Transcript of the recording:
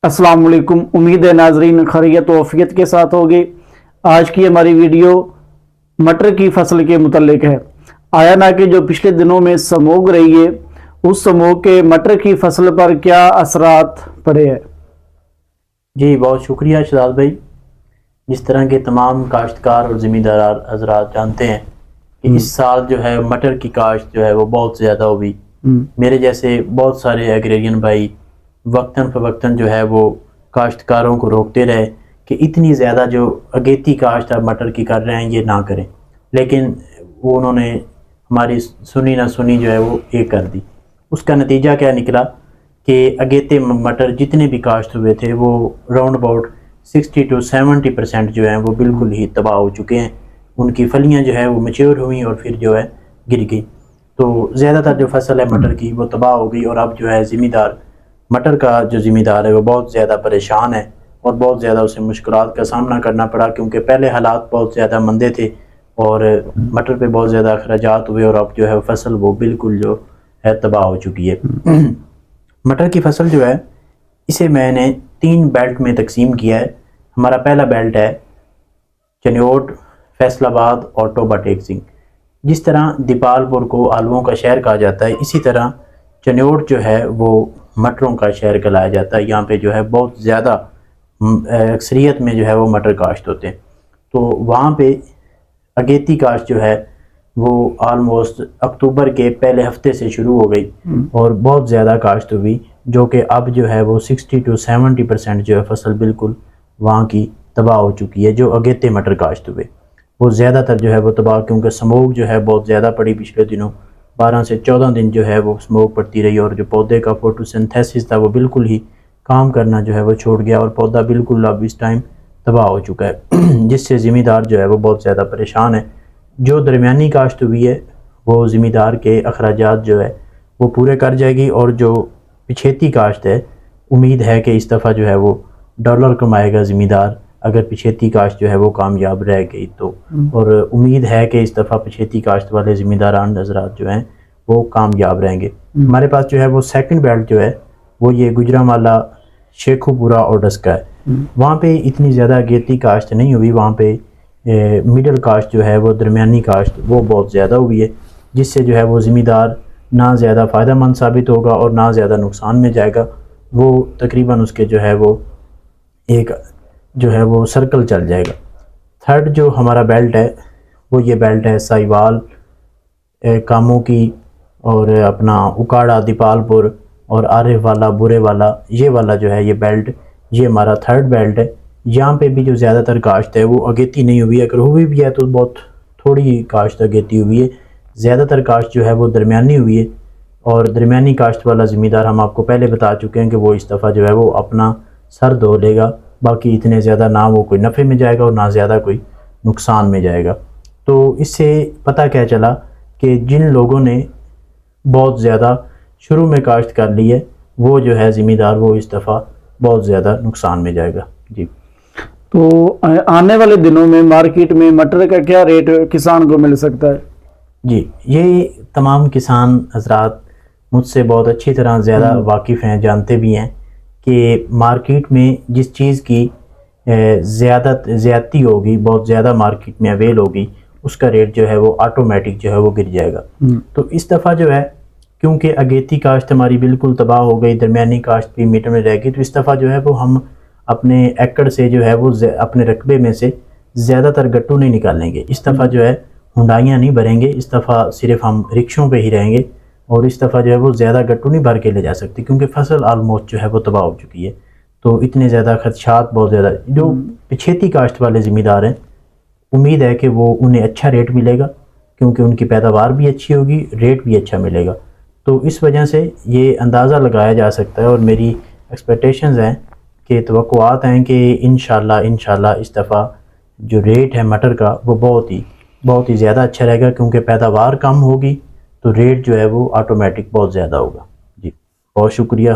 अस्सलाम वालेकुम। उम्मीद है नाजरीन खैरियत व आफियत के साथ होगी। आज की हमारी वीडियो मटर की फसल के मुतल्लिक है। आया ना कि जो पिछले दिनों में समूग रही है, उस समूग के मटर की फसल पर क्या असरात पड़े हैं। जी बहुत शुक्रिया शहजाद भाई। जिस तरह के तमाम काश्तकार और ज़मींदार हजरात जानते हैं कि इस साल जो है मटर की काश्त जो है वो बहुत ज़्यादा हुई। मेरे जैसे बहुत सारे एग्रेरियन भाई वक्तन फ़वक्तन जो है वो काश्तकारों को रोकते रहे कि इतनी ज़्यादा जो अगेती काश्त आप मटर की कर रहे हैं ये ना करें, लेकिन वो उन्होंने हमारी सुनी ना सुनी जो है वो ये कर दी। उसका नतीजा क्या निकला कि अगेते मटर जितने भी काश्त हुए थे वो राउंड अबाउट 60 to 70% जो हैं वो बिल्कुल ही तबाह हो चुके हैं। उनकी फलियां जो है वो मैच्योर हुई और फिर जो है गिर गई। तो ज़्यादातर जो फसल है मटर की वो तबाह हो गई और अब जो है ज़िम्मेदार मटर का जो ज़िम्मेदार है वो बहुत ज़्यादा परेशान है और बहुत ज़्यादा उसे मुश्किलात का सामना करना पड़ा, क्योंकि पहले हालात बहुत ज़्यादा मंदे थे और मटर पे बहुत ज़्यादा अखराजात हुए और अब जो है फसल वो बिल्कुल जो है तबाह हो चुकी है। मटर की फसल जो है इसे मैंने 3 बेल्ट में तकसीम किया है। हमारा पहला बेल्ट है चनियोट, फैसलाबाद और टोबा टेक सिंह। जिस तरह दीपालपुर को आलूओं का शहर कहा जाता है, इसी तरह चनियोट जो है वो मटरों का शहर कहलाया जाता है। यहाँ पे जो है बहुत ज़्यादा अक्सरियत में जो है वो मटर काश्त होते हैं। तो वहाँ पे अगेती काश्त जो है वो आलमोस्ट अक्टूबर के पहले हफ्ते से शुरू हो गई और बहुत ज़्यादा काश्त हुई, जो कि अब जो है वो 60 to 70% जो है फसल बिल्कुल वहाँ की तबाह हो चुकी है। जो अगेते मटर काश्त हुए वो ज़्यादातर जो है वो तबाह, क्योंकि स्मोक जो है बहुत ज़्यादा पड़ी पिछले दिनों। 12 से 14 दिन जो है वो स्मोक पड़ती रही और जो पौधे का फोटोसिंथेसिस था वो बिल्कुल ही काम करना जो है वो छोड़ गया और पौधा बिल्कुल अब इस टाइम तबाह हो चुका है, जिससे ज़िम्मेदार जो है वो बहुत ज़्यादा परेशान है। जो दरमियानी काश्त हुई है वो ज़िम्मेदार के अखराजात जो है वो पूरे कर जाएगी और जो पिछेती काश्त है उम्मीद है कि इस दफ़ा जो है वो डॉलर कमाएगा ज़िम्मेदार, अगर पिछेती काश्त जो है वो कामयाब रह गई तो। और उम्मीद है कि इस दफ़ा पिछेती काश्त वाले ज़िम्मेदारान हज़रात जो हैं वो कामयाब रहेंगे। हमारे पास जो है वो सेकंड बेल्ट जो है वो ये गुजरांवाला, शेखुपुरा और डस्का है। वहाँ पे इतनी ज़्यादा अगेती काश्त नहीं हुई। वहाँ पे मिडल काश्त जो है वो दरमियानी काश्त वो बहुत ज़्यादा हुई है, जिससे जो है वो ज़िम्मेदार ना ज़्यादा फ़ायदा मंद साबित होगा और ना ज़्यादा नुकसान में जाएगा। वो तकरीबन उसके जो है वो एक जो है वो सर्कल चल जाएगा। थर्ड जो हमारा बेल्ट है वो ये बेल्ट है साहिवाल, कामों की और अपना उकाड़ा, दीपालपुर और आरिफ वाला, बुरे वाला, ये वाला जो है ये बेल्ट, ये हमारा थर्ड बेल्ट है। यहाँ पे भी जो ज़्यादातर काश्त है वो अगेती नहीं हुई है, अगर हुई भी है तो बहुत थोड़ी काश्त अगेती हुई है। ज़्यादातर काश्त जो है वो दरमियानी हुई है और दरमियानी काश्त वाला ज़िम्मेदार हम आपको पहले बता चुके हैं कि वो इस दफ़ा जो है वो अपना सर धो लेगा। बाकी इतने ज़्यादा ना वो कोई नफ़े में जाएगा और ना ज़्यादा कोई नुकसान में जाएगा। तो इससे पता क्या चला कि जिन लोगों ने बहुत ज़्यादा शुरू में काश्त कर ली है वो जो है ज़िम्मेदार वो इस दफ़ा बहुत ज़्यादा नुकसान में जाएगा। जी, तो आने वाले दिनों में मार्केट में मटर का क्या रेट किसान को मिल सकता है। जी, ये तमाम किसान हजरात मुझसे बहुत अच्छी तरह ज़्यादा वाकिफ़ हैं, जानते भी हैं कि मार्केट में जिस चीज़ की ज़्यादती होगी, बहुत ज़्यादा मार्केट में अवेल होगी, उसका रेट जो है वो ऑटोमेटिक जो है वो गिर जाएगा। तो इस दफ़ा जो है क्योंकि अगेती काश्त हमारी बिल्कुल तबाह हो गई, दरमियानी काश्त भी मीटर में रह गई, तो इस दफ़ा जो है वो हम अपने एकड़ से जो है वो अपने रकबे में से ज़्यादातर गट्टू नहीं निकालेंगे। इस दफ़ा जो है हुंडाइयाँ नहीं भरेंगे, इस दफ़ा सिर्फ हम रिक्शों पे ही रहेंगे और इस दफ़ा जो है वो ज़्यादा गट्टू नहीं भर के ले जा सकते, क्योंकि फसल आलमोस्ट जो है वो तबाह हो चुकी है। तो इतने ज़्यादा खदशात बहुत ज़्यादा, जो पिछेती काश्त वाले ज़िम्मेदार हैं उम्मीद है कि वो उन्हें अच्छा रेट मिलेगा, क्योंकि उनकी पैदावार भी अच्छी होगी, रेट भी अच्छा मिलेगा। तो इस वजह से ये अंदाज़ा लगाया जा सकता है और मेरी एक्सपेक्टेशंस हैं कि तवक्कुआत हैं कि इंशाल्लाह इस दफ़ा जो रेट है मटर का वो बहुत ही ज़्यादा अच्छा रहेगा, क्योंकि पैदावार कम होगी तो रेट जो है वो ऑटोमेटिक बहुत ज़्यादा होगा। जी, बहुत शुक्रिया।